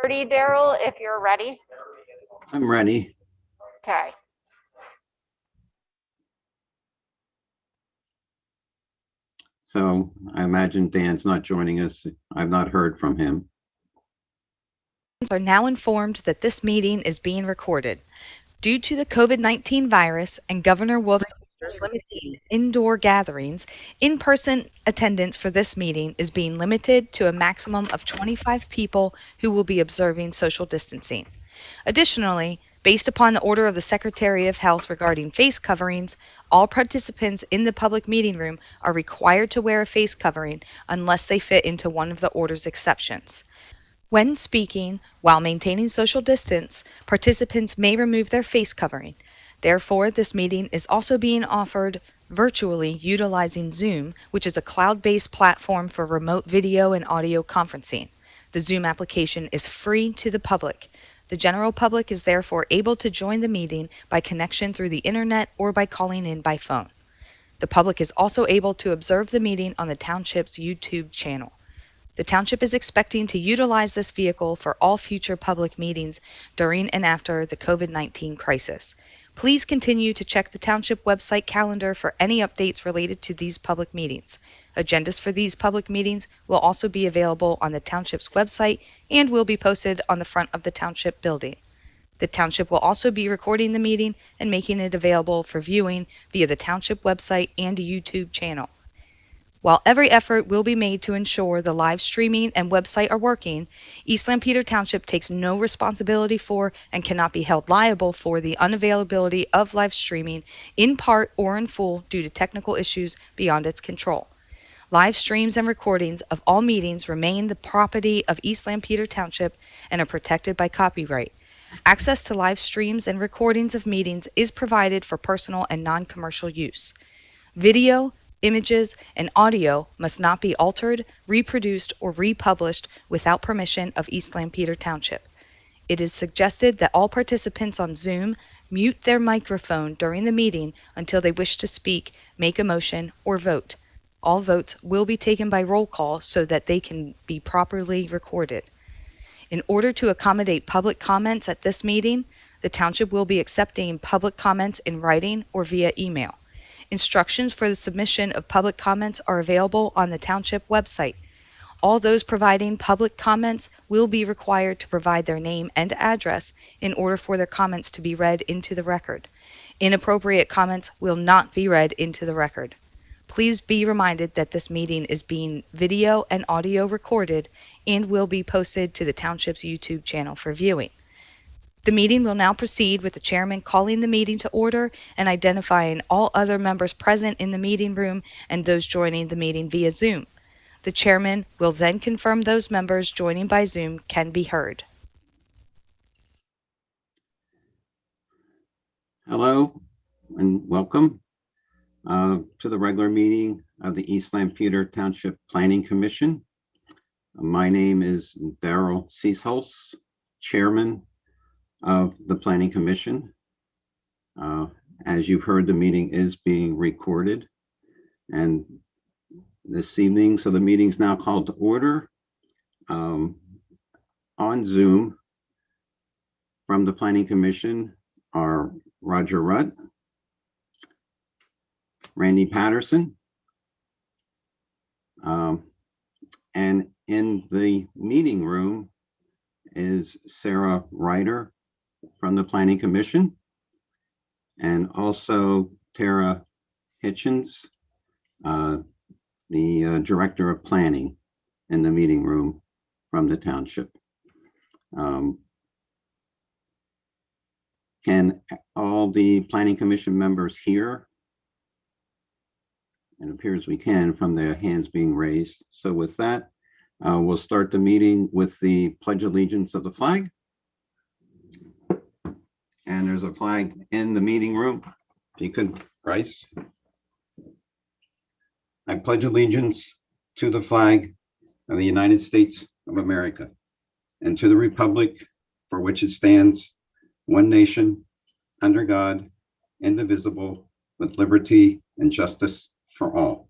6:30, Daryl, if you're ready. I'm ready. Okay. So I imagine Dan's not joining us. I've not heard from him. Are now informed that this meeting is being recorded. Due to the COVID-19 virus and Governor Wolf's orders limiting indoor gatherings, in-person attendance for this meeting is being limited to a maximum of 25 people who will be observing social distancing. Additionally, based upon the order of the Secretary of Health regarding face coverings, all participants in the public meeting room are required to wear a face covering unless they fit into one of the order's exceptions. When speaking, while maintaining social distance, participants may remove their face covering. Therefore, this meeting is also being offered virtually utilizing Zoom, which is a cloud-based platform for remote video and audio conferencing. The Zoom application is free to the public. The general public is therefore able to join the meeting by connection through the internet or by calling in by phone. The public is also able to observe the meeting on the Township's YouTube channel. The Township is expecting to utilize this vehicle for all future public meetings during and after the COVID-19 crisis. Please continue to check the Township website calendar for any updates related to these public meetings. Agendas for these public meetings will also be available on the Township's website and will be posted on the front of the Township building. The Township will also be recording the meeting and making it available for viewing via the Township website and YouTube channel. While every effort will be made to ensure the live streaming and website are working, East Lampeter Township takes no responsibility for and cannot be held liable for the unavailability of live streaming in part or in full due to technical issues beyond its control. Live streams and recordings of all meetings remain the property of East Lampeter Township and are protected by copyright. Access to live streams and recordings of meetings is provided for personal and non-commercial use. Video, images, and audio must not be altered, reproduced, or republished without permission of East Lampeter Township. It is suggested that all participants on Zoom mute their microphone during the meeting until they wish to speak, make a motion, or vote. All votes will be taken by roll call so that they can be properly recorded. In order to accommodate public comments at this meeting, the Township will be accepting public comments in writing or via email. Instructions for the submission of public comments are available on the Township website. All those providing public comments will be required to provide their name and address in order for their comments to be read into the record. Inappropriate comments will not be read into the record. Please be reminded that this meeting is being video and audio recorded and will be posted to the Township's YouTube channel for viewing. The meeting will now proceed with the chairman calling the meeting to order and identifying all other members present in the meeting room and those joining the meeting via Zoom. The chairman will then confirm those members joining by Zoom can be heard. Hello and welcome to the regular meeting of the East Lampeter Township Planning Commission. My name is Daryl Seesholz, Chairman of the Planning Commission. As you've heard, the meeting is being recorded. And this evening, so the meeting's now called to order on Zoom from the Planning Commission are Roger Rutt, Randy Patterson, and in the meeting room is Sarah Ryder from the Planning Commission, and also Tara Hitchens, the Director of Planning in the meeting room from the Township. Can all the Planning Commission members hear? It appears we can from their hands being raised. So with that, we'll start the meeting with the Pledge of Allegiance of the flag. And there's a flag in the meeting room. If you could, Bryce. I pledge allegiance to the flag of the United States of America and to the republic for which it stands, one nation, under God, indivisible, with liberty and justice for all.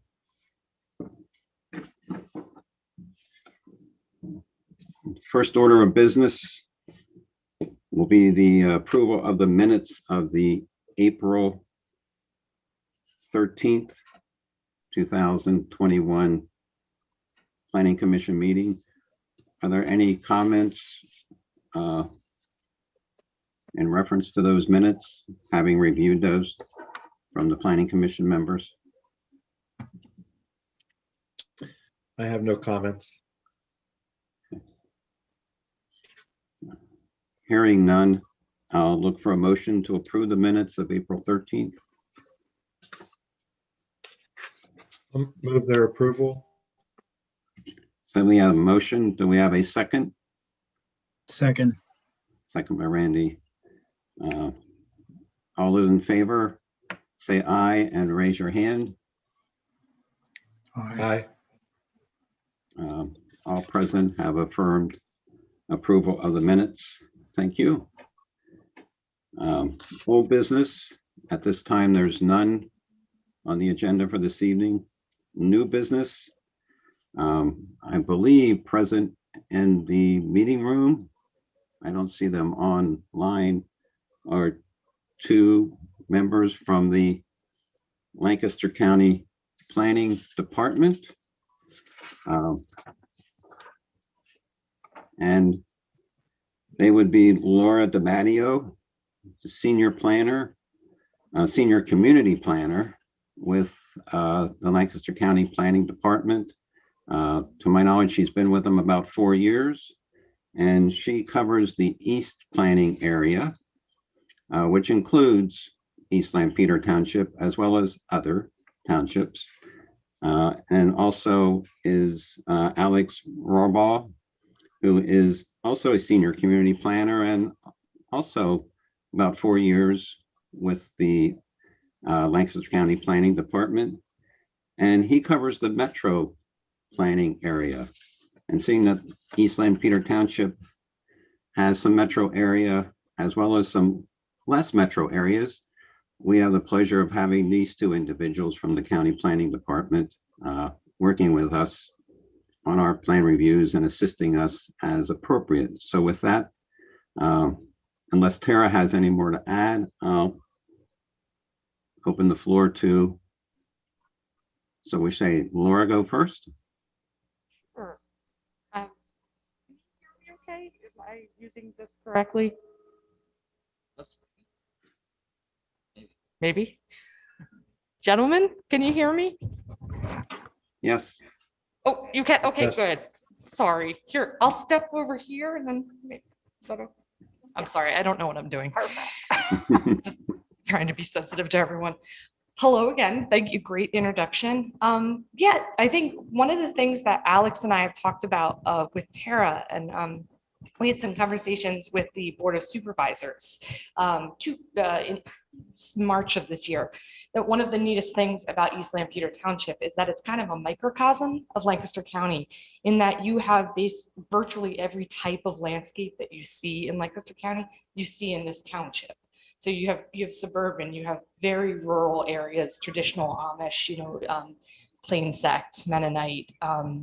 First order of business will be the approval of the minutes of the April 13th, 2021 Planning Commission meeting. Are there any comments in reference to those minutes, having reviewed those from the Planning Commission members? I have no comments. Hearing none, I'll look for a motion to approve the minutes of April 13th. Move their approval. So we have a motion. Do we have a second? Second. Second by Randy. All those in favor, say aye and raise your hand. Aye. Aye. All present have affirmed approval of the minutes. Thank you. Old business. At this time, there's none on the agenda for this evening. New business. I believe present in the meeting room, I don't see them online, are two members from the Lancaster County Planning Department. And they would be Laura DiMatteo, senior planner, senior community planner with the Lancaster County Planning Department. To my knowledge, she's been with them about 4 years, and she covers the East Planning area, which includes East Lampeter Township as well as other townships. And also is Alex Rohrbaugh, who is also a senior community planner and also about 4 years with the Lancaster County Planning Department. And he covers the metro planning area. And seeing that East Lampeter Township has some metro area as well as some less metro areas, we have the pleasure of having these two individuals from the County Planning Department working with us on our plan reviews and assisting us as appropriate. So with that, unless Tara has any more to add, I'll open the floor to, so we say Laura go first. Sure. Can you hear me okay? Am I using this correctly? Maybe. Gentlemen, can you hear me? Yes. Oh, you can. Okay, Yes. good. Sorry. Here, I'll step over here and then. Is that okay? I'm sorry. I don't know what I'm doing. Perfect. Just trying to be sensitive to everyone. Hello again. Thank you. Great introduction. Yeah, I think one of the things that Alex and I have talked about with Tara, and we had some conversations with the Board of Supervisors in March of this year, that one of the neatest things about East Lampeter Township is that it's kind of a microcosm of Lancaster County, in that you have virtually every type of landscape that you see in Lancaster County, you see in this township. So you have suburban, you have very rural areas, traditional Amish, Plain Sect, Mennonite,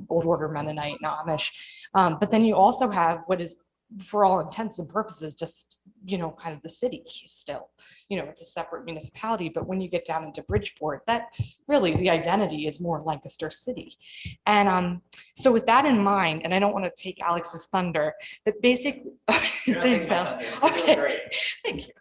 Old Order Mennonite, and Amish. But then you also have what is, for all intents and purposes, just kind of the city still. It's a separate municipality, but when you get down into Bridgeport, that really the identity is more Lancaster City. And so with that in mind, and I don't want to take Alex's thunder, but basically, okay, thank you.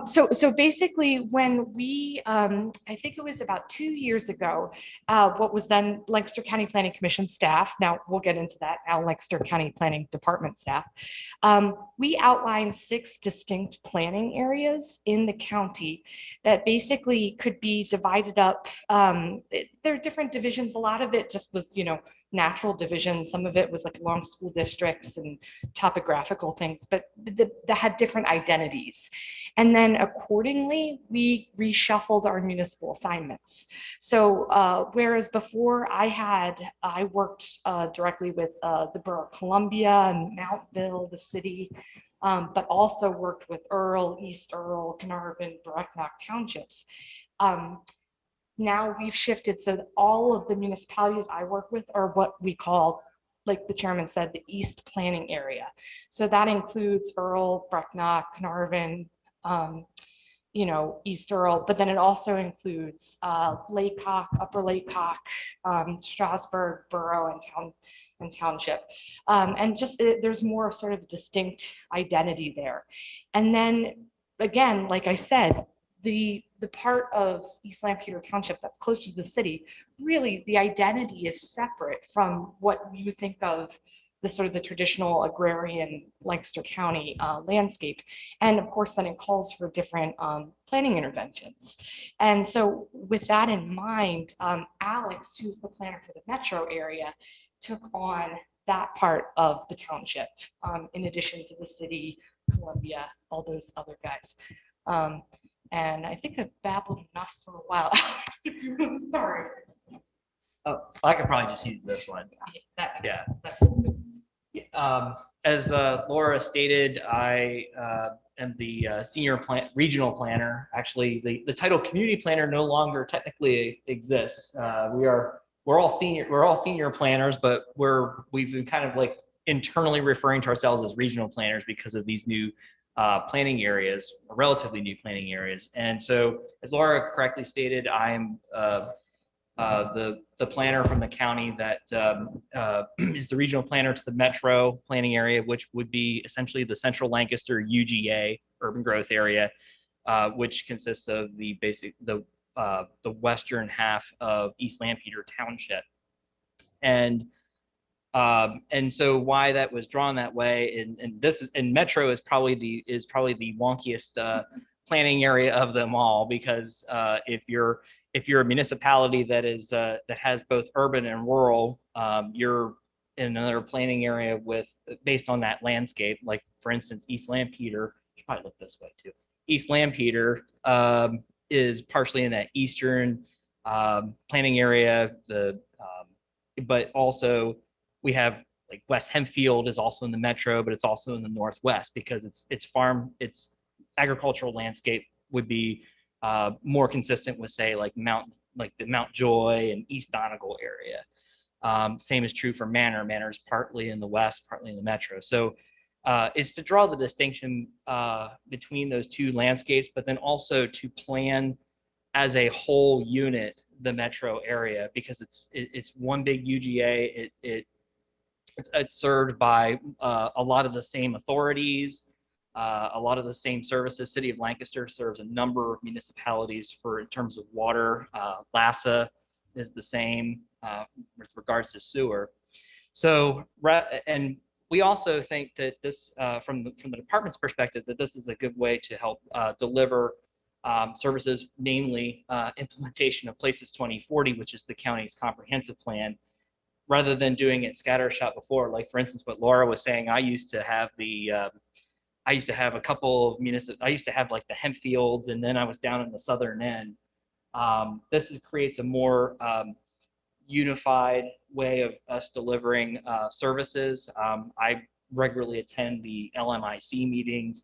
So basically, when we, I think it was about 2 years ago, what was then Lancaster County Planning Commission staff, now we'll get into that, now Lancaster County Planning Department staff, we outlined 6 distinct planning areas in the county that basically could be divided up. There are different divisions. A lot of it just was, natural divisions. Some of it was like long school districts and topographical things, but that had different identities. And then accordingly, we reshuffled our municipal assignments. So whereas before I worked directly with the Borough of Columbia and Mountville, the city, but also worked with Earl, East Earl, Carnarvon, Brecknock townships. Now we've shifted so that all of the municipalities I work with are what we call like the chairman said, the East Planning Area. So that includes Earl, Brecknock, Carnarvon, East Earl, but then it also includes Laycock, Upper Laycock, Strasburg, Borough, and Township. And just there's more sort of distinct identity there. And then again, like I said, the part of East Lampeter Township that's close to the city, really the identity is separate from what you think of the sort of the traditional agrarian Lancaster County landscape. And of course, then it calls for different planning interventions. And so with that in mind, Alex, who's the planner for the metro area, took on that part of the township, in addition to the city, Columbia, all those other guys. And I think I've babbled enough for a while. Alex, if you want, sorry. Oh, I could probably just use this one. That makes Yeah. sense. That's As Laura stated, I am the senior regional planner. Actually, the title community planner no longer technically exists. We're all senior planners, but we've been kind of like internally referring to ourselves as regional planners because of these new planning areas, relatively new planning areas. And so, as Laura correctly stated, I am the planner from the county that is the regional planner to the metro planning area, which would be essentially the central Lancaster UGA, urban growth area, which consists of the western half of East Lampeter Township. And so why that was drawn that way, and metro is probably the wonkiest planning area of them all, because if you're a municipality that has both urban and rural, you're in another planning area based on that landscape. Like for instance, East Lampeter, you should probably look this way too. East Lampeter is partially in that eastern planning area. But also we have like West Hempfield is also in the metro, but it's also in the northwest because its agricultural landscape would be more consistent with, say, like the Mount Joy and East Donegal area. Same is true for Manor. Manor is partly in the west, partly in the metro. So it's to draw the distinction between those two landscapes, but then also to plan as a whole unit the metro area, because it's one big UGA. It's served by a lot of the same authorities, a lot of the same services. City of Lancaster serves a number of municipalities in terms of water. LASA is the same with regards to sewer. So, and we also think that this, from the department's perspective, that this is a good way to help deliver services, namely implementation of Places 2040, which is the county's comprehensive plan, rather than doing it scattershot before. Like for instance, what Laura was saying, I used to have a couple of I used to have like the Hempfields, and then I was down in the southern end. This creates a more unified way of us delivering services. I regularly attend the LMIC meetings.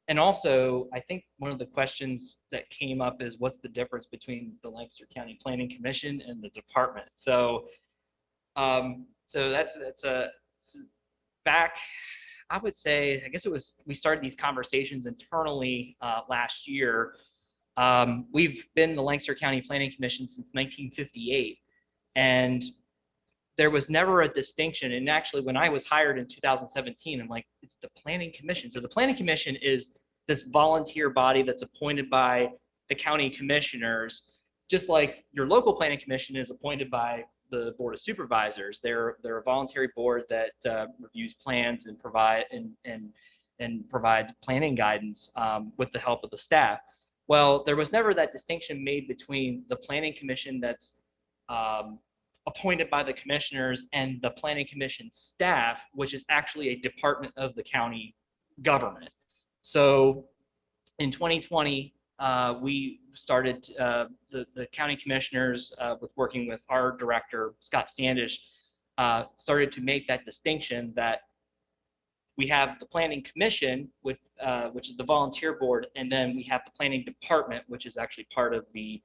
And also, I think one of the questions that came up is, what's the difference between the Lancaster County Planning Commission and the department? So that's back, I would say, I guess we started these conversations internally last year. We've been the Lancaster County Planning Commission since 1958, and there was never a distinction. And actually, when I was hired in 2017, I'm like, it's the Planning Commission. So the Planning Commission is this volunteer body that's appointed by the county commissioners, just like your local planning commission is appointed by the Board of Supervisors. They're a voluntary board that reviews plans and provides planning guidance with the help of the staff. Well, there was never that distinction made between the Planning Commission that's appointed by the commissioners and the Planning Commission staff, which is actually a department of the county government. So in 2020, we started, the county commissioners, with working with our director, Scott Standish, started to make that distinction that we have the Planning Commission, which is the volunteer board, and then we have the Planning Department, which is actually part of the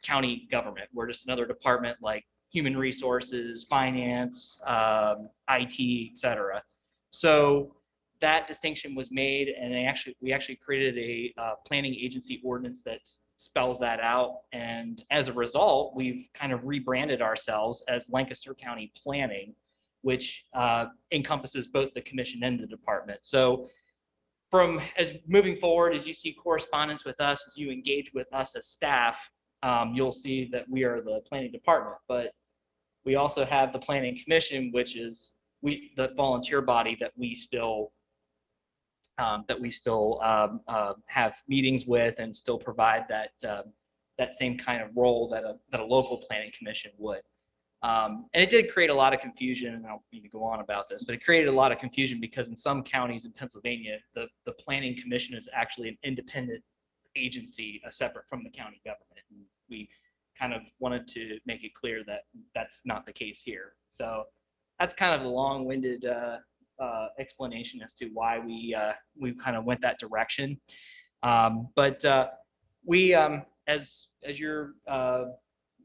county government. We're just another department like human resources, finance, IT, et cetera. So that distinction was made, and we actually created a planning agency ordinance that spells that out. And as a result, we've kind of rebranded ourselves as Lancaster County Planning, which encompasses both the commission and the department. So as moving forward, as you see correspondence with us, as you engage with us as staff, you'll see that we are the planning department, but we also have the planning commission, which is the volunteer body that we still have meetings with and still provide that same kind of role that a local planning commission would. And it did create a lot of confusion, and I don't need to go on about this, but it created a lot of confusion because in some counties in Pennsylvania, the planning commission is actually an independent agency, separate from the county government. And we kind of wanted to make it clear that that's not the case here. So that's kind of a long-winded explanation as to why we kind of went that direction. But we, as your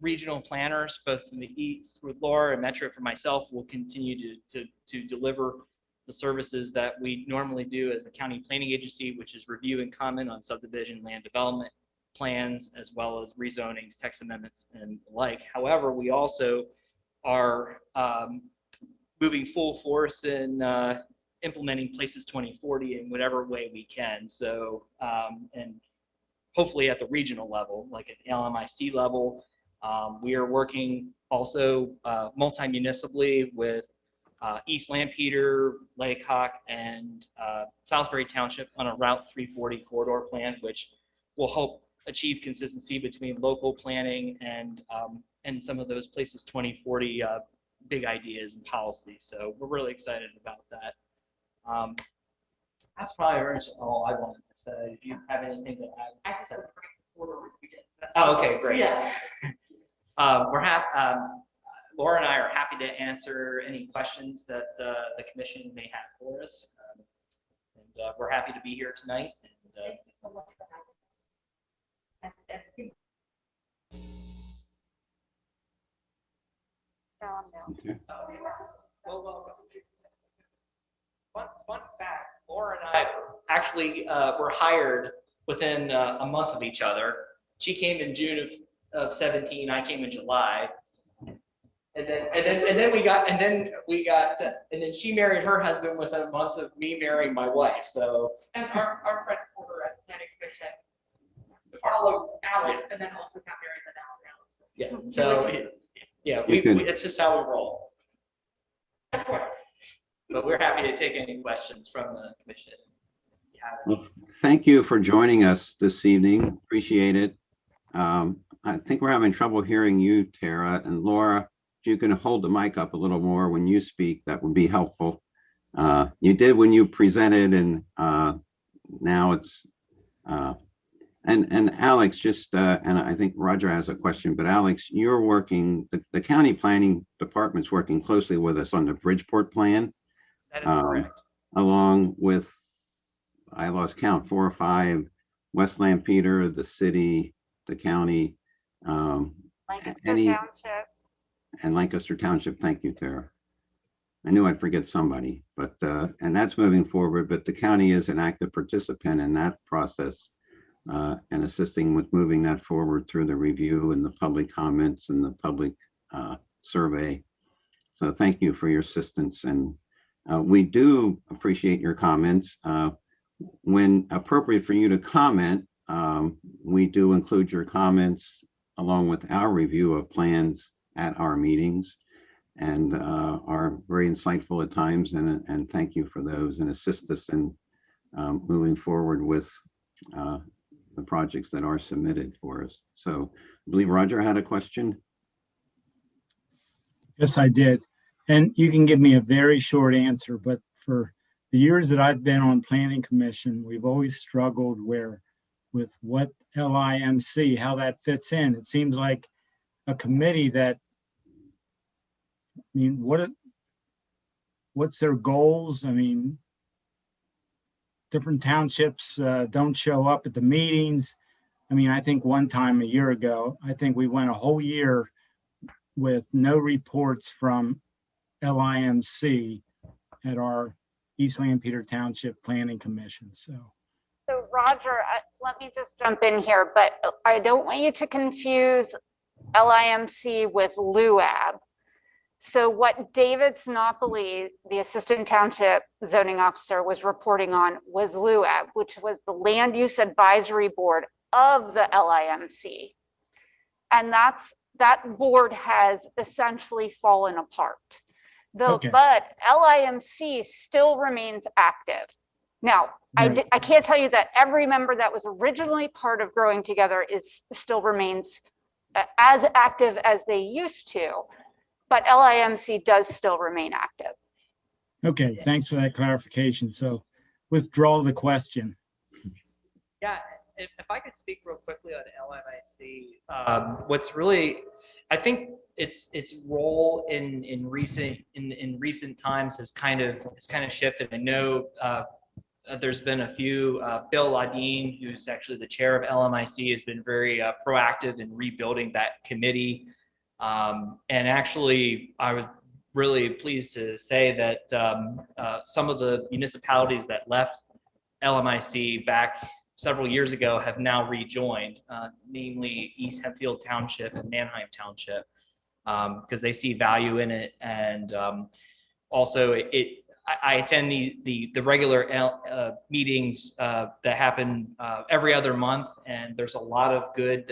regional planners, both in the East with Laura and Metro for myself, will continue to deliver the services that we normally do as a county planning agency, which is review and comment on subdivision land development plans, as well as rezonings, text amendments, and the like. However, we also are moving full force in implementing Places 2040 in whatever way we can. So, and hopefully at the regional level, like at the LMIC level, we are working also multi-municipally with East Lampeter, Laycock, and Salisbury Township on a Route 340 corridor plan, which will help achieve consistency between local planning and some of those Places 2040 big ideas and policies. So we're really excited about that. That's probably all I wanted to say. If you have anything to add. I just have a great order we did. Oh, okay, great. Yeah. We're happy. Laura and I are happy to answer any questions that the commission may have for us. And we're happy to be here tonight. And, Thank you so much for having us. Okay. Well, welcome. Fun fact, Laura and I actually were hired within a month of each other. She came in June of 17, I came in July. And then she married her husband within a month of me marrying my wife. So And our friend Porter at Planning Commission followed Alex and then also got married to Alex. yeah, so yeah, it's just how we roll. But we're happy to take any questions from the commission. Well, thank you for joining us this evening. Appreciate it. I think we're having trouble hearing you, Tara, and Laura. If you can hold the mic up a little more when you speak, that would be helpful. You did when you presented, and now it's and Alex, just and I think Roger has a question, but Alex, you're working, the county planning department's working closely with us on the Bridgeport plan. That is correct. Along with, I lost count, 4 or 5, West Lampeter, the city, the county, Lancaster any, Township. and Lancaster Township. Thank you, Tara. I knew I'd forget somebody, but and that's moving forward, but the county is an active participant in that process and assisting with moving that forward through the review and the public comments and the public survey. So thank you for your assistance, and we do appreciate your comments. When appropriate for you to comment, we do include your comments along with our review of plans at our meetings, and are very insightful at times, and thank you for those, and assist us in moving forward with the projects that are submitted for us. So I believe Roger had a question. Yes, I did. And you can give me a very short answer, but for the years that I've been on Planning Commission, we've always struggled with what LIMC, how that fits in. It seems like a committee that, I mean, what's their goals? I mean, different townships don't show up at the meetings. I mean, I think one time a year ago, I think we went a whole year with no reports from LIMC at our East Lampeter Township Planning Commission. So Roger, let me just jump in here, but I don't want you to confuse LIMC with LUAB. So what David Sinopoli, the Assistant Township Zoning Officer, was reporting on was LUAB, which was the Land Use Advisory Board of the LIMC. And that board has essentially fallen apart. Okay. But LIMC still remains active. Now, Right. I can't tell you that every member that was originally part of Growing Together still remains as active as they used to, but LIMC does still remain active. Okay, thanks for that clarification. So withdraw the question. Yeah, if I could speak real quickly on LMIC, what's really, I think its role in recent times has kind of shifted. I know there's been a few. Bill Ladine, who's actually the chair of LMIC, has been very proactive in rebuilding that committee. And actually, I was really pleased to say that some of the municipalities that left LMIC back several years ago have now rejoined, namely East Hempfield Township and Manheim Township, because they see value in it. And also, I attend the regular meetings that happen every other month, and there's a lot of good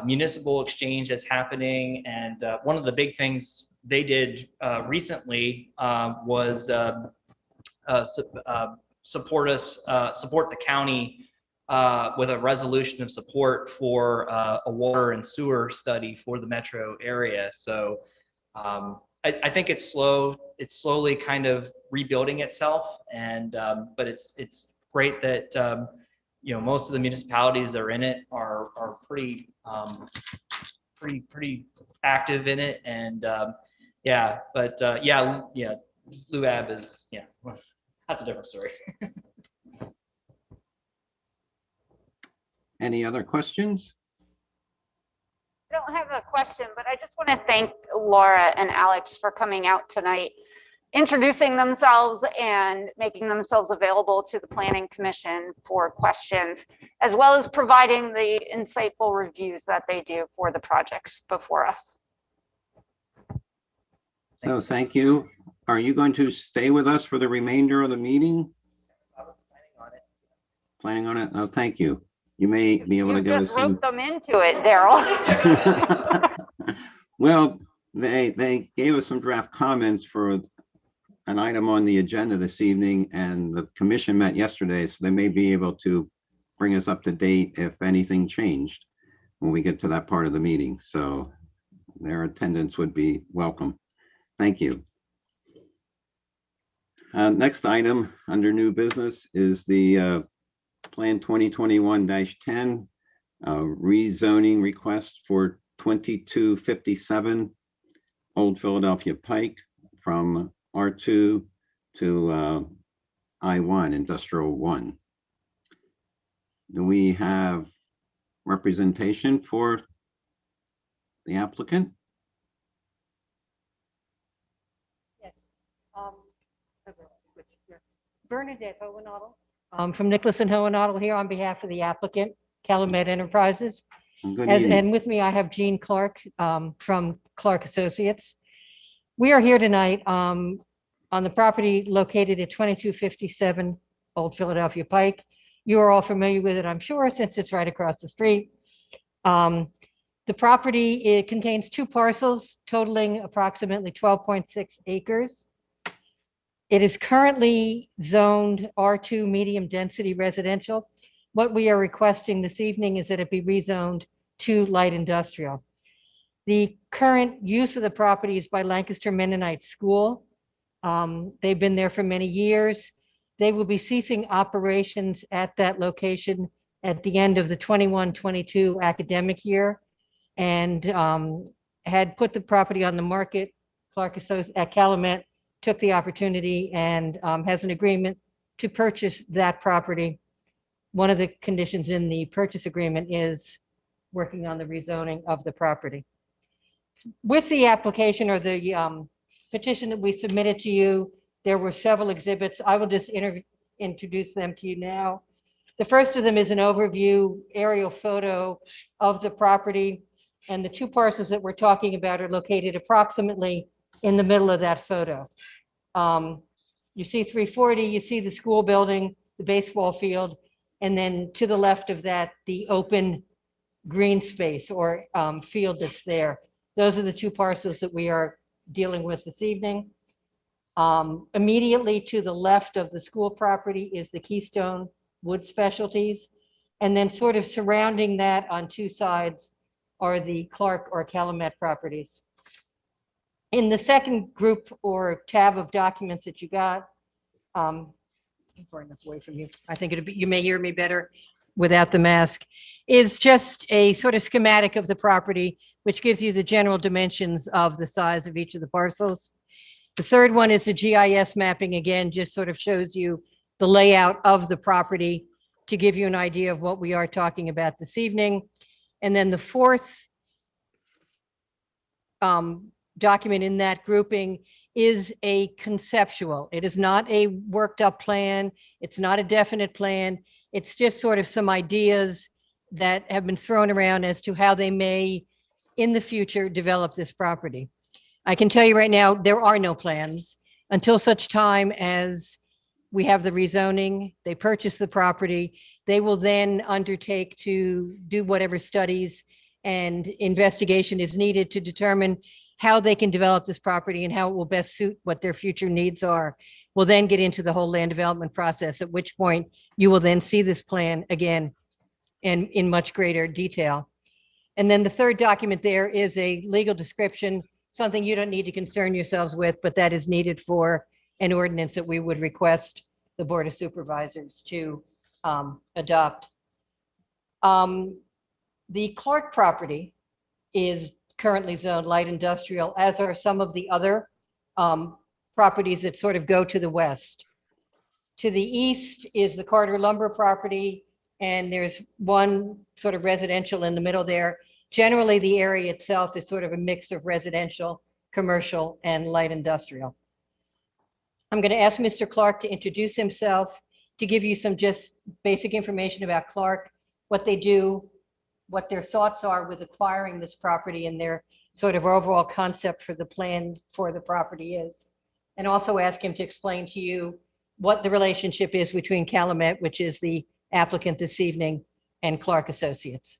municipal exchange that's happening. And one of the big things they did recently was support the county with a resolution of support for a water and sewer study for the metro area. So I think it's slowly kind of rebuilding itself, and but it's great that most of the municipalities that are in it are pretty active in it. And yeah, but LUAB is, that's a different story. Any other questions? I don't have a question, but I just want to thank Laura and Alex for coming out tonight, introducing themselves and making themselves available to the Planning Commission for questions, as well as providing the insightful reviews that they do for the projects before us. So thank you. Are you going to stay with us for the remainder of the meeting? I was planning on it. Planning on it? Oh, thank you. You may be able to You give just us some. roped them into it, Daryl. Well, they gave us some draft comments for an item on the agenda this evening, and the commission met yesterday, so they may be able to bring us up to date if anything changed when we get to that part of the meeting. So their attendance would be welcome. Thank you. Next item under new business is the Plan 2021-10 rezoning request for 2257 Old Philadelphia Pike from R2 to I1, Industrial 1. Do we have representation for the applicant? Bernadette Hohenadel from Nicholas and Hohenadel here on behalf of the applicant, Calumet Enterprises. Good evening. And with me, I have Jean Clark from Clark Associates. We are here tonight on the property located at 2257 Old Philadelphia Pike. You are all familiar with it, I'm sure, since it's right across the street. The property, it contains two parcels totaling approximately 12.6 acres. It is currently zoned R2 medium density residential. What we are requesting this evening is that it be rezoned to light industrial. The current use of the property is by Lancaster Mennonite School. They've been there for many years. They will be ceasing operations at that location at the end of the 21-22 academic year, and had put the property on the market. Clark Associates at Calumet took the opportunity and has an agreement to purchase that property. One of the conditions in the purchase agreement is working on the rezoning of the property. with the application or the petition that we submitted to you, there were several exhibits. I will just introduce them to you now. The first of them is an overview aerial photo of the property, and the two parcels that we're talking about are located approximately in the middle of that photo. You see 340, you see the school building, the baseball field, and then to the left of that, the open green space or field that's there. Those are the two parcels that we are dealing with this evening. Immediately to the left of the school property is the Keystone Wood Specialties. And then sort of surrounding that on two sides are the Clark or Calumet properties. In the second group or tab of documents that you got, far enough away from you, I think you may hear me better without the mask, is just a sort of schematic of the property, which gives you the general dimensions of the size of each of the parcels. The third one is the GIS mapping, again, just sort of shows you the layout of the property to give you an idea of what we are talking about this evening. And then the fourth document in that grouping is a conceptual. It is not a worked up plan. It's not a definite plan. It's just sort of some ideas that have been thrown around as to how they may in the future develop this property. I can tell you right now, there are no plans until such time as we have the rezoning, they purchase the property, they will then undertake to do whatever studies and investigation is needed to determine how they can develop this property and how it will best suit what their future needs are. We'll then get into the whole land development process, at which point you will then see this plan again and in much greater detail. And then the third document there is a legal description, something you don't need to concern yourselves with, but that is needed for an ordinance that we would request the Board of Supervisors to adopt. The Clark property is currently zoned light industrial, as are some of the other properties that sort of go to the west. To the east is the Carter Lumber property, and there's one sort of residential in the middle there. Generally, the area itself is sort of a mix of residential, commercial, and light industrial. I'm going to ask Mr. Clark to introduce himself, to give you some just basic information about Clark, what they do, what their thoughts are with acquiring this property, and their sort of overall concept for the plan for the property is. And also ask him to explain to you what the relationship is between Calumet, which is the applicant this evening, and Clark Associates.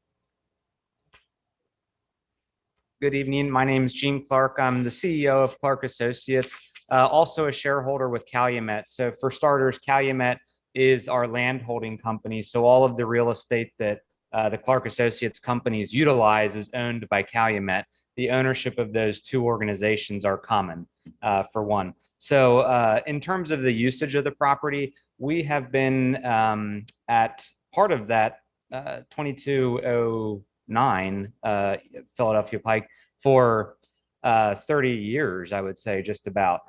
Good evening. My name is Gene Clark. I'm the CEO of Clark Associates, also a shareholder with Calumet. So for starters, Calumet is our land holding company. So all of the real estate that the Clark Associates companies utilize is owned by Calumet. The ownership of those two organizations are common, for one. So in terms of the usage of the property, we have been at part of that 2209 Philadelphia Pike for 30 years, I would say, just about.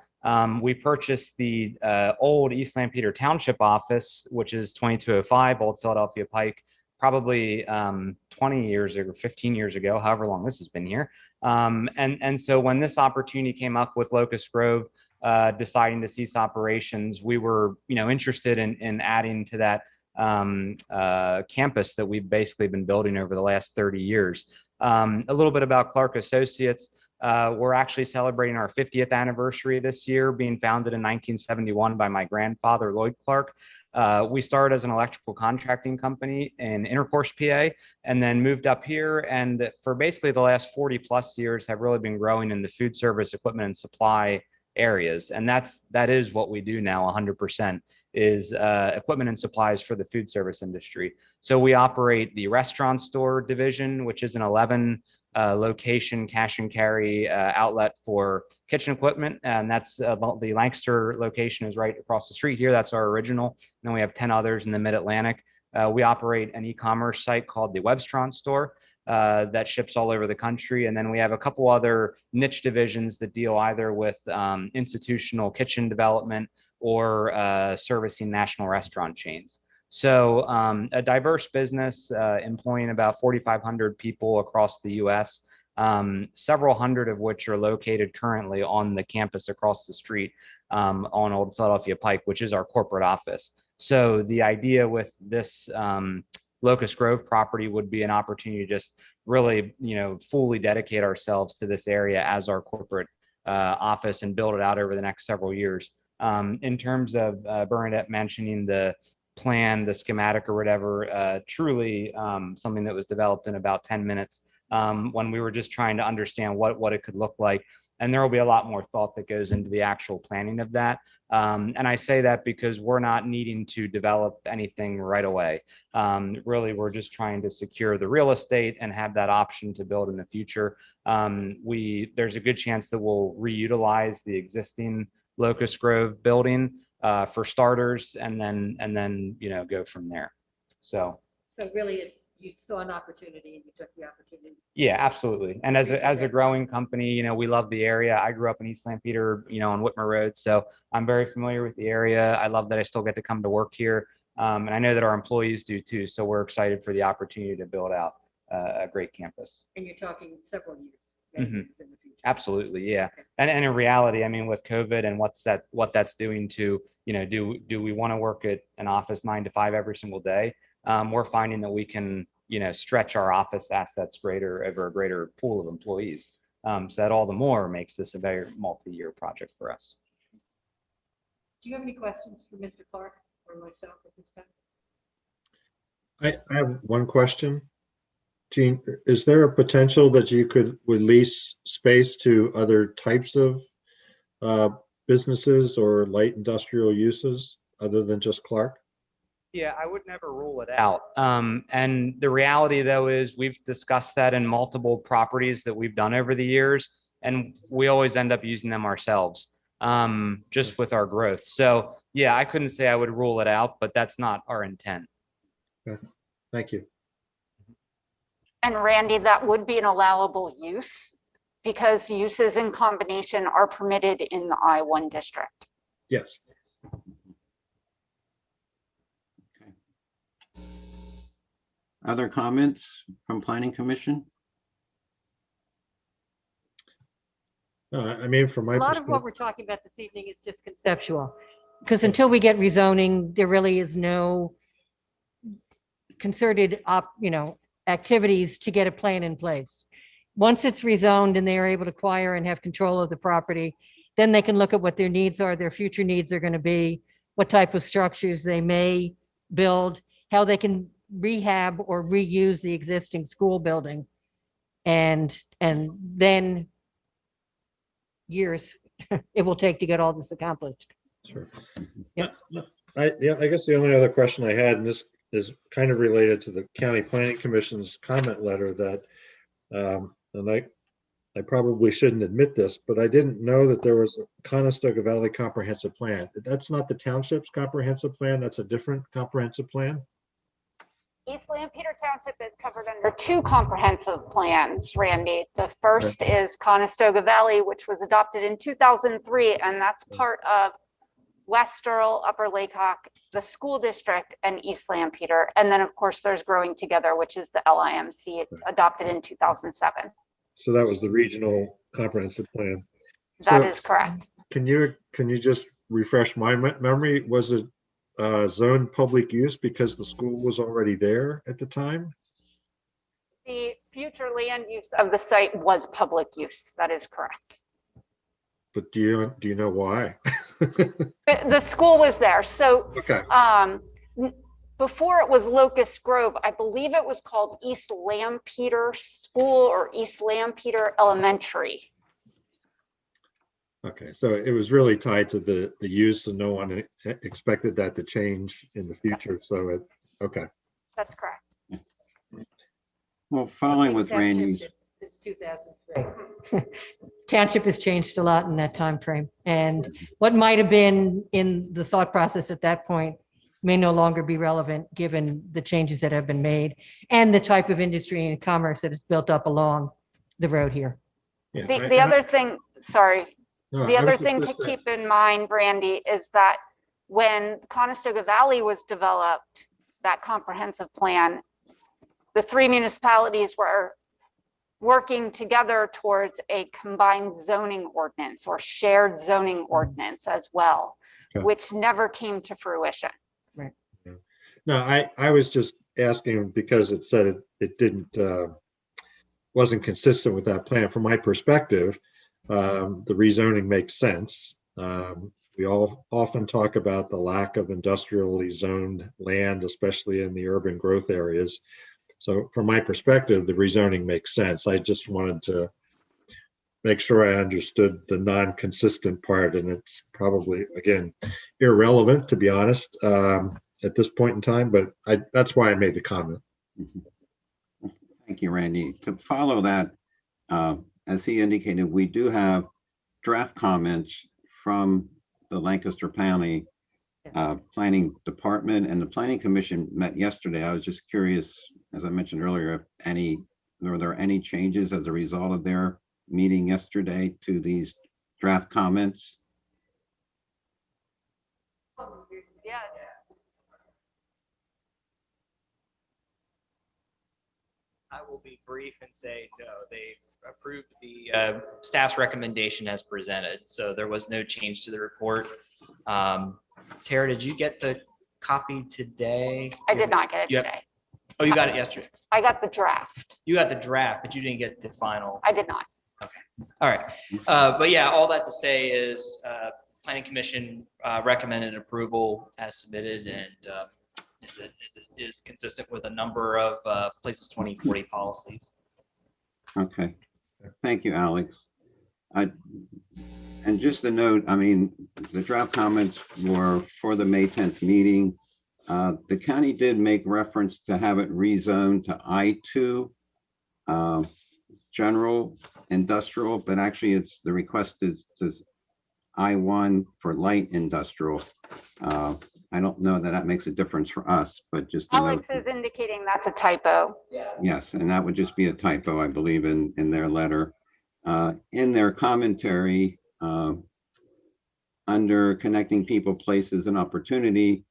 We purchased the old East Lampeter Township office, which is 2205 Old Philadelphia Pike, probably 20 years or 15 years ago, however long this has been here. And so when this opportunity came up with Locust Grove deciding to cease operations, we were, interested in adding to that campus that we've basically been building over the last 30 years. A little bit about Clark Associates. We're actually celebrating our 50th anniversary this year, being founded in 1971 by my grandfather, Lloyd Clark. We started as an electrical contracting company in Intercourse, PA, and then moved up here. And for basically the last 40 plus years have really been growing in the food service, equipment, and supply areas. And that is what we do now 100%, is equipment and supplies for the food service industry. So we operate the restaurant store division, which is an 11 location cash and carry outlet for kitchen equipment. And that's the Lancaster location is right across the street here. That's our original. And then we have 10 others in the mid-Atlantic. We operate an e-commerce site called the Webstron store that ships all over the country. And then we have a couple other niche divisions that deal either with institutional kitchen development or servicing national restaurant chains. So a diverse business employing about 4,500 people across the US. several hundred of which are located currently on the campus across the street on Old Philadelphia Pike, which is our corporate office. So the idea with this Locust Grove property would be an opportunity to just really, fully dedicate ourselves to this area as our corporate office and build it out over the next several years. In terms of Bernadette mentioning the plan, the schematic or whatever, truly something that was developed in about 10 minutes when we were just trying to understand what it could look like. And there will be a lot more thought that goes into the actual planning of that. And I say that because we're not needing to develop anything right away. Really, we're just trying to secure the real estate and have that option to build in the future. There's a good chance that we'll reutilize the existing Locust Grove building for starters, and then go from there. So really you saw an opportunity and you took the opportunity. yeah, absolutely. And as a growing company, we love the area. I grew up in East Lampeter, on Whitmer Road, so I'm very familiar with the area. I love that I still get to come to work here, and I know that our employees do too. So we're excited for the opportunity to build out a great campus. And you're talking several years. Mhm. In the future. Absolutely, yeah. And in reality, I mean, with COVID and what that's doing to, do we want to work at an office 9 to 5 every single day? We're finding that we can, stretch our office assets over a greater pool of employees. So that all the more makes this a very multi-year project for us. Do you have any questions for Mr. Clark or myself at this time? I have one question. Gene, is there a potential that you would lease space to other types of businesses or light industrial uses other than just Clark? Yeah, I would never rule it out. And the reality, though, is we've discussed that in multiple properties that we've done over the years, and we always end up using them ourselves, just with our growth. So, yeah, I couldn't say I would rule it out, but that's not our intent. Okay. Thank you. And Randy, that would be an allowable use because uses in combination are permitted in the I-1 district. Yes. Other comments from Planning Commission? I mean, from my A lot of what perspective, we're talking about this evening is just conceptual, because until we get rezoning, there really is no concerted activities to get a plan in place. Once it's rezoned and they are able to acquire and have control of the property, then they can look at what their needs are, their future needs are going to be, what type of structures they may build, how they can rehab or reuse the existing school building. And then years it will take to get all this accomplished. sure. Yep. I guess the only other question I had, and this is kind of related to the County Planning Commission's comment letter that, and I probably shouldn't admit this, but I didn't know that there was a Conestoga Valley Comprehensive Plan. That's not the township's comprehensive plan. That's a different comprehensive plan. East Lampeter Township is covered under 2 comprehensive plans, Randy. The first is Conestoga Valley, which was adopted in 2003, and that's part of West Earl, Upper Lake Hawk, the school district, and East Lampeter. And then, of course, there's Growing Together, which is the LIMC adopted in 2007. So that was the regional comprehensive plan. That is correct. Can you just refresh my memory? Was it zoned public use because the school was already there at the time? The future land use of the site was public use. That is correct. But do you know why? The school was there. So Okay. Before it was Locust Grove, I believe it was called East Lampeter School or East Lampeter Elementary. Okay, so it was really tied to the use, and no one expected that to change in the future. So okay. That's correct. Well, following with Randy's, Since 2003. Township has changed a lot in that time frame, and what might have been in the thought process at that point may no longer be relevant given the changes that have been made and the type of industry and commerce that is built up along the road here. Yeah, The other thing, sorry, no, the I other was just thing gonna to say- keep in mind, Brandy, is that when Conestoga Valley was developed, that comprehensive plan, the 3 municipalities were working together towards a combined zoning ordinance or shared zoning ordinance as well, Okay. which never came to fruition. No, I was just asking because it said it didn't, wasn't consistent with that plan. From my perspective, the rezoning makes sense. We all often talk about the lack of industrially zoned land, especially in the urban growth areas. So from my perspective, the rezoning makes sense. I just wanted to make sure I understood the non-consistent part, and it's probably, again, irrelevant, to be honest, at this point in time, but that's why I made the comment. Thank you, Randy. To follow that, as he indicated, we do have draft comments from the Lancaster County Planning Department, and the Planning Commission met yesterday. I was just curious, as I mentioned earlier, if were there any changes as a result of their meeting yesterday to these draft comments? Yeah. I will be brief and say no, they approved the staff's recommendation as presented. So there was no change to the report. Tara, did you get the copy today? I did not get it Yep. today. Oh, you got it yesterday. I got the draft. You got the draft, but you didn't get the final. I did not. All right. But yeah, all that to say is Planning Commission recommended approval as submitted, and is consistent with a number of Places 2040 policies. Okay, thank you, Alex. And just a note, I mean, the draft comments were for the May 10th meeting. The county did make reference to have it rezoned to I2, general industrial, but actually it's the request is I1 for light industrial. I don't know that that makes a difference for us, but just to Alex note, is indicating that's a typo. yes, and that would just be a typo, I believe, in their letter. In their commentary, under connecting people, places, and opportunity,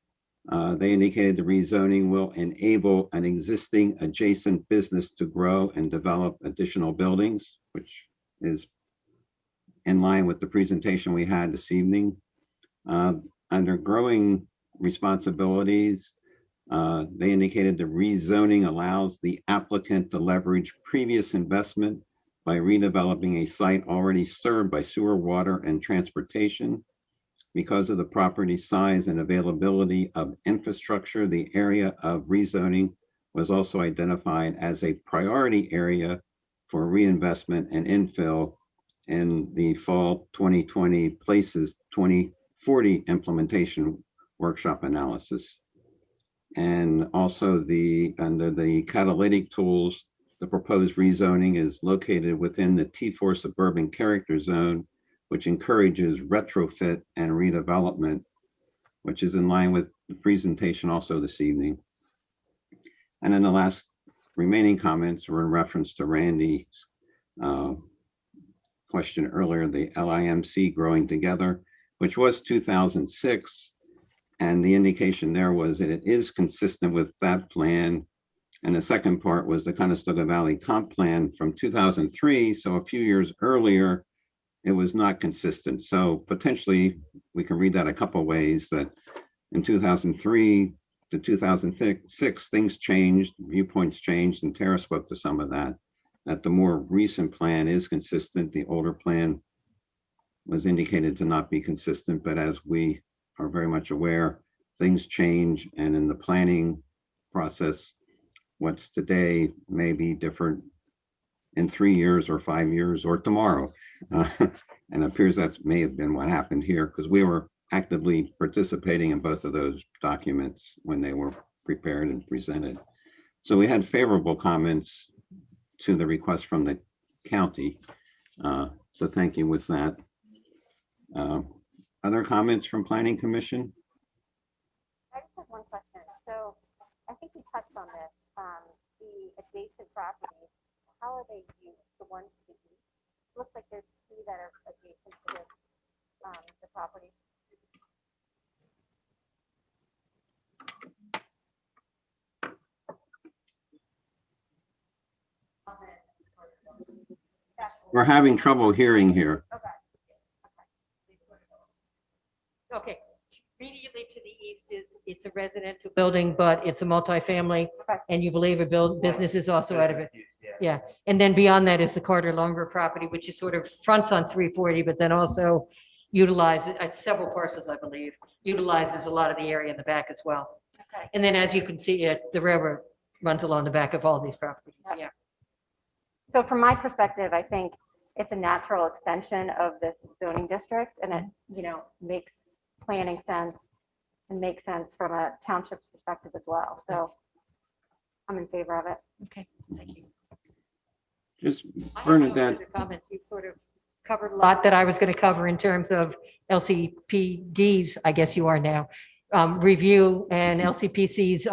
they indicated the rezoning will enable an existing adjacent business to grow and develop additional buildings, which is in line with the presentation we had this evening. Under growing responsibilities, they indicated the rezoning allows the applicant to leverage previous investment by redeveloping a site already served by sewer, water, and transportation. Because of the property size and availability of infrastructure, the area of rezoning was also identified as a priority area for reinvestment and infill in the fall 2020 Places 2040 implementation workshop analysis. And also under the catalytic tools, the proposed rezoning is located within the T4 suburban character zone, which encourages retrofit and redevelopment, which is in line with the presentation also this evening. And then the last remaining comments were in reference to Randy's question earlier, the LIMC growing together, which was 2006. And the indication there was that it is consistent with that plan. And the second part was the Conestoga Valley Comp Plan from 2003. So a few years earlier, it was not consistent. So potentially we can read that a couple of ways, that in 2003 to 2006, things changed, viewpoints changed, and Tara spoke to some of that, that the more recent plan is consistent. The older plan was indicated to not be consistent, but as we are very much aware, things change, and in the planning process, what's today may be different in 3 years or 5 years or tomorrow. And it appears that may have been what happened here, because we were actively participating in both of those documents when they were prepared and presented. So we had favorable comments to the request from the county. So thank you with that. Other comments from Planning Commission? I just have one question. So I think you touched on this. The adjacent properties, how are they used? The ones to the east? Looks like there's two that are adjacent to this, the property. We're having trouble hearing here. Okay, immediately to the east is, it's a residential building, but it's a multifamily, and you believe a business is also out of it. Yeah, and then beyond that is the Carter Lumber property, which is sort of fronts on 340, but then also utilizes, at several parcels, I believe, utilizes a lot of the area in the back as well. Okay. And then as you can see, the railroad runs along the back of all these properties, yeah. So from my perspective, I think it's a natural extension of this zoning district, and it, makes planning sense and makes sense from a township's perspective as well. So I'm in favor of it. Okay, thank you. Just I have no Bernadette, further comments. You've sort of covered a lot that I was going to cover in terms of LCPD's, I guess you are now, review and LCPC's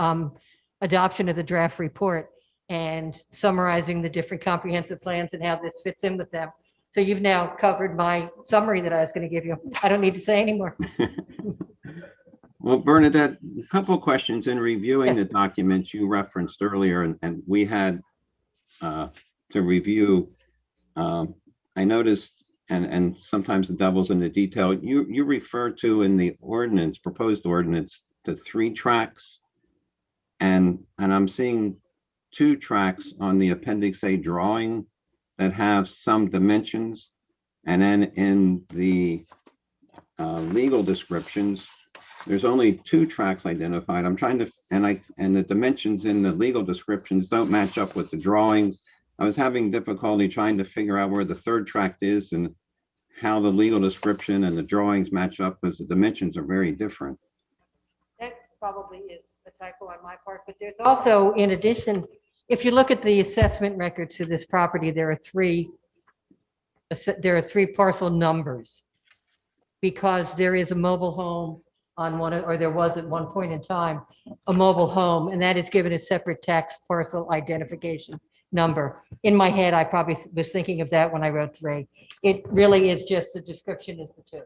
adoption of the draft report and summarizing the different comprehensive plans and how this fits in with them. So you've now covered my summary that I was going to give you. I don't need to say anymore. well, Bernadette, a couple of questions in reviewing Yes. the documents you referenced earlier, and we had to review. I noticed, and sometimes the devil's in the detail, you refer to in the ordinance, proposed ordinance, to 3 tracks. And I'm seeing 2 tracks on the Appendix A drawing that have some dimensions. And then in the legal descriptions, there's only 2 tracks identified. I'm trying to, and the dimensions in the legal descriptions don't match up with the drawings. I was having difficulty trying to figure out where the 3rd track is and how the legal description and the drawings match up, because the dimensions are very different. That probably is a typo on my part, but there's also, in addition, if you look at the assessment records to this property, there are 3 parcel numbers, because there is a mobile home on one, or there was at one point in time, a mobile home, and that is given a separate tax parcel identification number. In my head, I probably was thinking of that when I wrote 3. It really is just the description is the 2.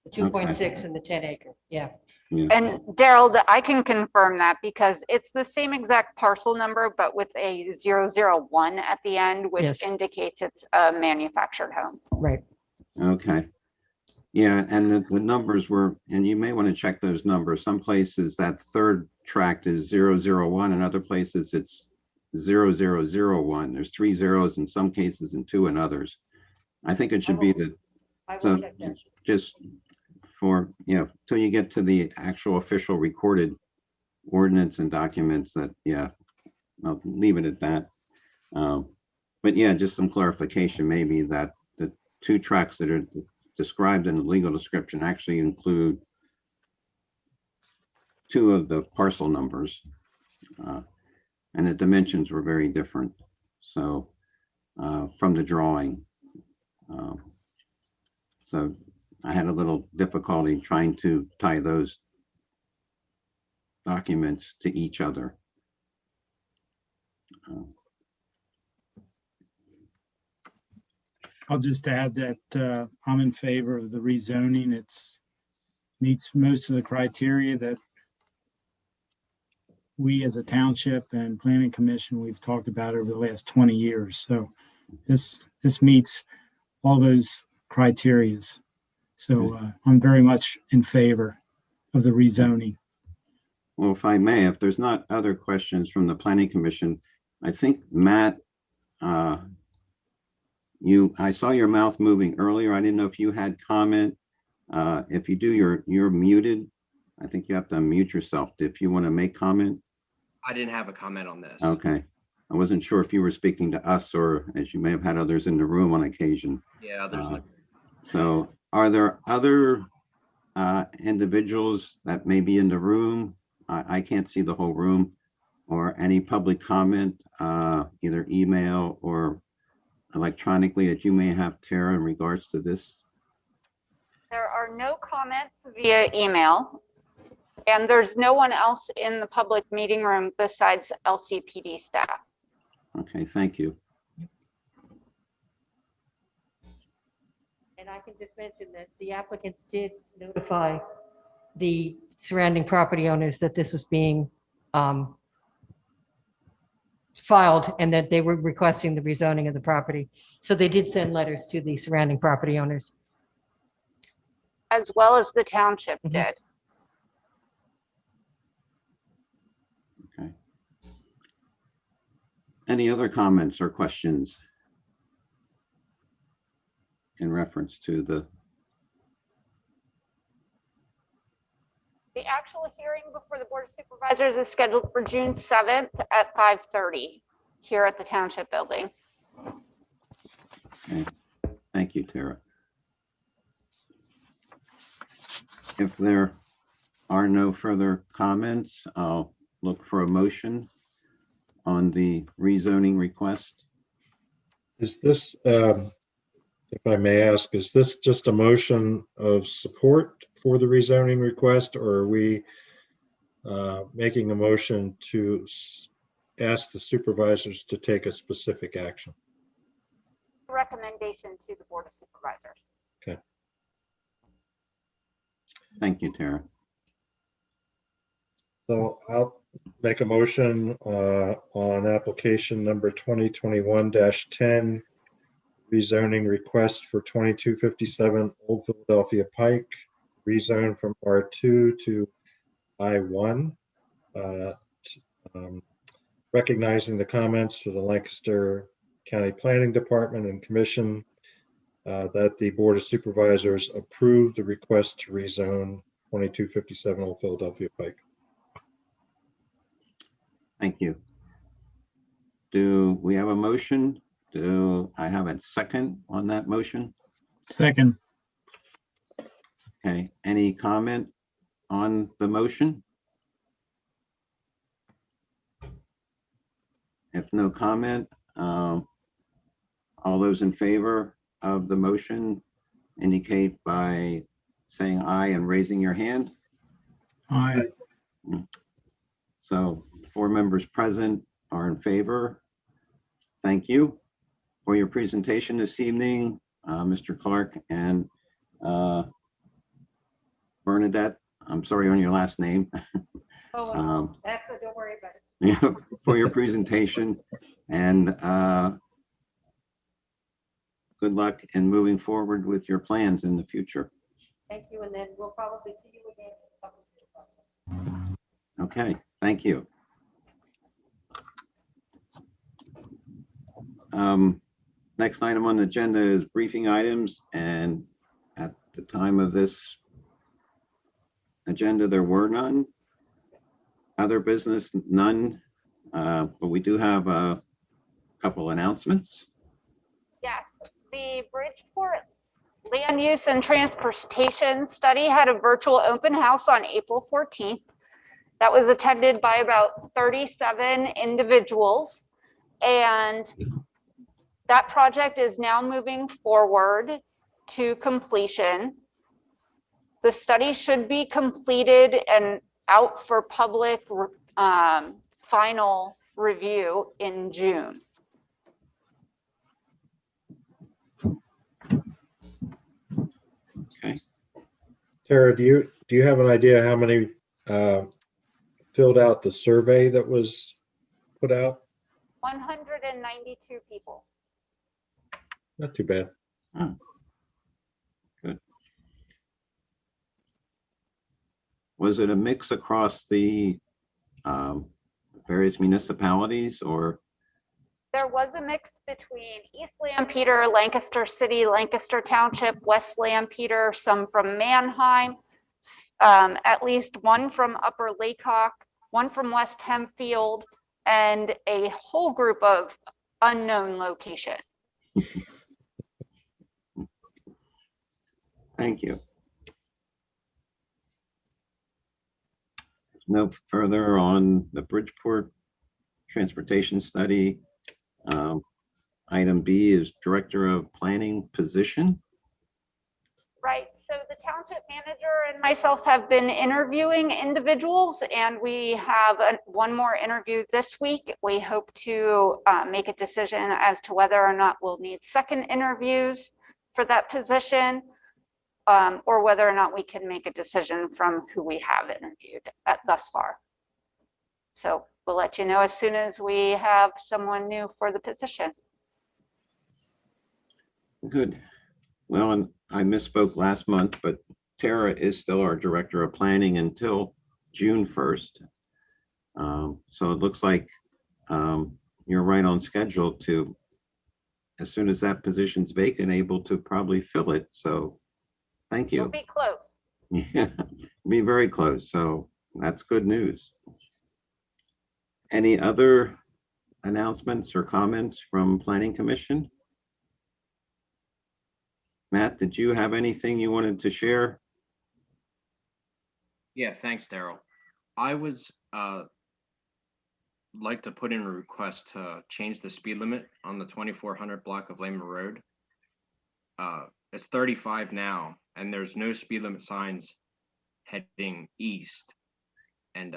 The 2.6 and the 10 acre, yeah. And Daryl, I can confirm that because it's the same exact parcel number, but with a 001 at the end, which Yes. indicates it's a manufactured home. Right. Okay. Yeah, and the numbers were, and you may want to check those numbers. Some places that 3rd tract is 001, and other places it's 0001. There's 3 zeros in some cases and 2 in others. I think it should be the, I will so check that. just for, till you get to the actual official recorded ordinance and documents, that, yeah, I'll leave it at that. But yeah, just some clarification, maybe that the 2 tracks that are described in the legal description actually include 2 of the parcel numbers. And the dimensions were very different. So from the drawing. So I had a little difficulty trying to tie those documents to each other. I'll just add that I'm in favor of the rezoning. It's meets most of the criteria that we as a township and planning commission, we've talked about over the last 20 years. So this meets all those criterias. So I'm very much in favor of the rezoning. Well, if I may, if there's not other questions from the planning commission, I think Matt, I saw your mouth moving earlier. I didn't know if you had comment. If you do, you're muted. I think you have to unmute yourself if you want to make comment. I didn't have a comment on this. Okay. I wasn't sure if you were speaking to us or as you may have had others in the room on occasion. Yeah, there's So are there other individuals that may be in the room? I can't see the whole room, or any public comment, either email or electronically that you may have, Tara, in regards to this? There are no comments via email, and there's no one else in the public meeting room besides LCPD staff. Okay, thank you. And I can just mention that the applicants did notify the surrounding property owners that this was being filed and that they were requesting the rezoning of the property. So they did send letters to the surrounding property owners. As well as the township Mhm. did. Okay. Any other comments or questions in reference to the, The actual hearing before the Board of Supervisors is scheduled for June 7th at 5:30 here at the Township Building. okay. Thank you, Tara. If there are no further comments, I'll look for a motion on the rezoning request. Is this, if I may ask, is this just a motion of support for the rezoning request, or are we making a motion to ask the supervisors to take a specific action? Recommendation to the Board of Supervisors. Thank you, Tara. So I'll make a motion on application number 2021-10, rezoning request for 2257 Old Philadelphia Pike, rezone from R2 to I1, recognizing the comments of the Lancaster County Planning Department and Commission that the Board of Supervisors approved the request to rezone 2257 Old Philadelphia Pike. Thank you. Do we have a motion? Do I have a second on that motion? Second. Okay, any comment on the motion? If no comment, all those in favor of the motion indicate by saying aye and raising your hand. Aye. So 4 members present are in favor. Thank you for your presentation this evening, Mr. Clark and Bernadette. I'm sorry on your last name. Oh, don't worry about it. Yeah, for your presentation, and good luck in moving forward with your plans in the future. Thank you, and then we'll probably see you again in a couple of years. Okay, thank you. Next item on the agenda is briefing items, and at the time of this agenda, there were none. Other business, none, but we do have a couple announcements. Yes, the Bridgeport Land Use and Transportation Study had a virtual open house on April 14th. That was attended by about 37 individuals. And that project is now moving forward to completion. The study should be completed and out for public final review in June. Okay. Tara, do you have an idea how many filled out the survey that was put out? 192 people. Not too bad. Oh, good. Was it a mix across the various municipalities, or? There was a mix between East Lampeter, Lancaster City, Lancaster Township, West Lampeter, some from Manheim, at least one from Upper Laycock, one from West Hempfield, and a whole group of unknown location. Thank you. No further on the Bridgeport Transportation Study. Item B is Director of Planning position. Right, so the township manager and myself have been interviewing individuals, and we have one more interview this week. We hope to make a decision as to whether or not we'll need second interviews for that position, or whether or not we can make a decision from who we have interviewed thus far. So we'll let you know as soon as we have someone new for the position. Good. Well, and I misspoke last month, but Tara is still our Director of Planning until June 1st. So it looks like you're right on schedule to, as soon as that position's vacant, able to probably fill it. So thank We'll you. be close. Yeah, be very close. So that's good news. Any other announcements or comments from Planning Commission? Matt, did you have anything you wanted to share? Yeah, thanks, Daryl. I was like to put in a request to change the speed limit on the 2400 block of Lehman Road. It's 35 now, and there's no speed limit signs heading east. And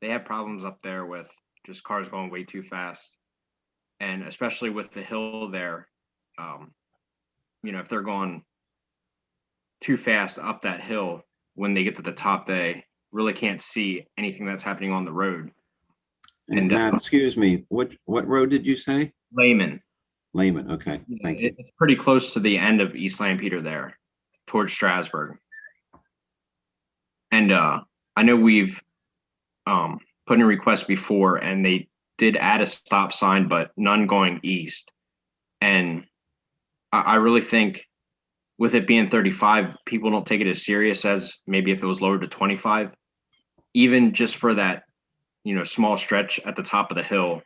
they have problems up there with just cars going way too fast. And especially with the hill there, if they're going too fast up that hill, when they get to the top, they really can't see anything that's happening on the road. And Matt, excuse me, what road did you say? Lehman. Lehman, okay, thank you. It's pretty close to the end of East Lampeter there, towards Strasburg. And I know we've put in a request before, and they did add a stop sign, but none going east. And I really think with it being 35, people don't take it as serious as maybe if it was lowered to 25, even just for that, small stretch at the top of the hill,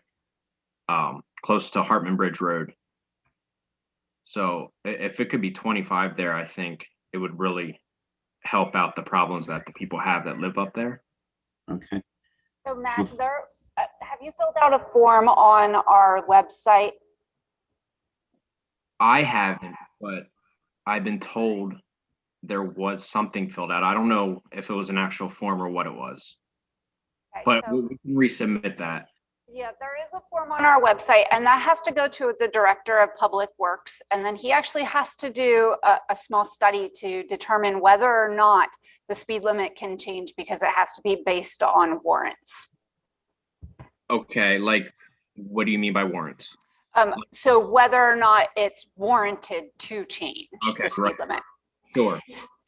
close to Hartman Bridge Road. So if it could be 25 there, I think it would really help out the problems that the people have that live up there. Okay. So Matt, have you filled out a form on our website? I haven't, but I've been told there was something filled out. I don't know if it was an actual form or what it was, Okay, but so, we can resubmit that. yeah, there is a form on our website, and that has to go to the Director of Public Works. And then he actually has to do a small study to determine whether or not the speed limit can change, because it has to be based on warrants. Okay, like, what do you mean by warrants? So whether or not it's warranted to change the speed limit. Sure.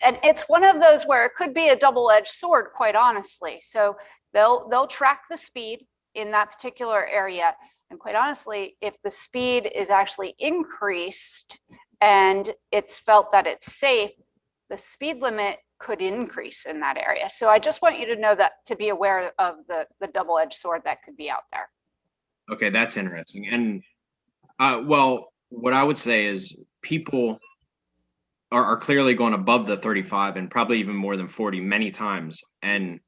And it's one of those where it could be a double-edged sword, quite honestly. So they'll track the speed in that particular area. And quite honestly, if the speed is actually increased and it's felt that it's safe, the speed limit could increase in that area. So I just want you to know that, to be aware of the double-edged sword that could be out there. Okay, that's interesting. And well, what I would say is people are clearly going above the 35 and probably even more than 40 many times. And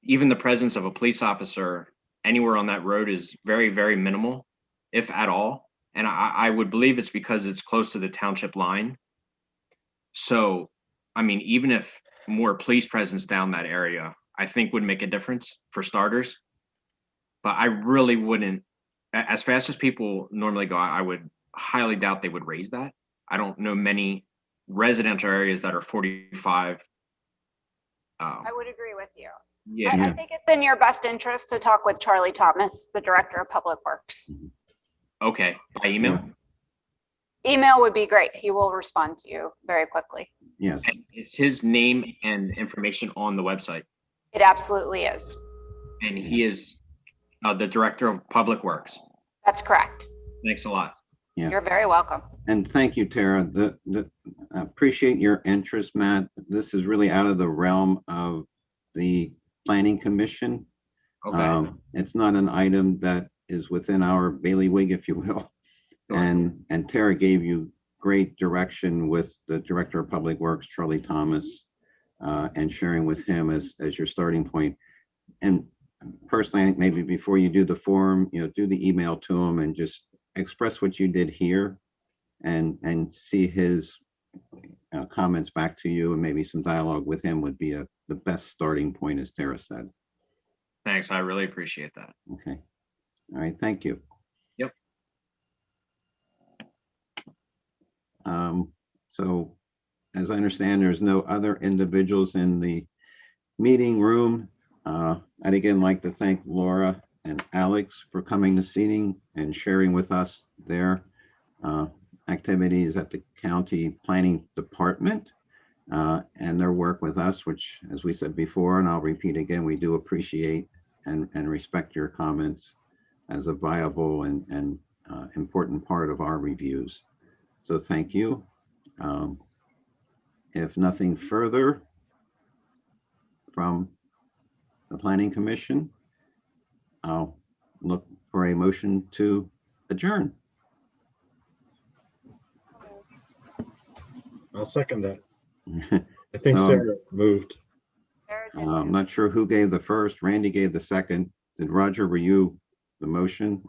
even the presence of a police officer anywhere on that road is very, very minimal, if at all. And I would believe it's because it's close to the township line. So, I mean, even if more police presence down that area, I think would make a difference for starters. But I really wouldn't, as fast as people normally go, I would highly doubt they would raise that. I don't know many residential areas that are 45. I would agree with you. Yeah. I think it's in your best interest to talk with Charlie Thomas, the Director of Public Works. Okay, by email? Email would be great. He will respond to you very quickly. Yes. And is his name and information on the website? It absolutely is. And he is the Director of Public Works. That's correct. Thanks a lot. Yeah. You're very welcome. And thank you, Tara. I appreciate your interest, Matt. This is really out of the realm of the Planning Commission. Okay. It's not an item that is within our bailiwick, if you will. Sure. And Tara gave you great direction with the Director of Public Works, Charlie Thomas, and sharing with him as your starting point. And personally, I think maybe before you do the form, do the email to him and just express what you did here and see his comments back to you, and maybe some dialogue with him would be the best starting point, as Tara said. Thanks. I really appreciate that. Okay. All right. Thank you. Yep. So as I understand, there's no other individuals in the meeting room I'd again like to thank Laura and Alex for coming this evening and sharing with us their activities at the County Planning Department and their work with us, which, as we said before, and I'll repeat again, we do appreciate and respect your comments as a viable and important part of our reviews. So thank you. If nothing further from the Planning Commission, I'll look for a motion to adjourn. I'll second that. I think Um, Sarah moved. I'm not sure who gave the first. Randy gave the second. Did Roger, were you the motion?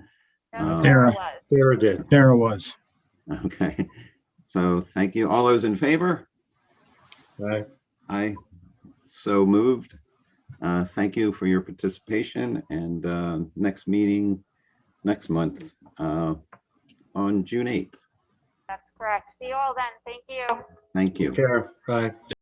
Sarah. Sarah did. There it was. Okay. So thank you. All those in favor? Aye. Aye. So moved. Thank you for your participation, and next meeting next month on June 8th. That's correct. See you all then. Thank you. Thank you. Take care. Bye.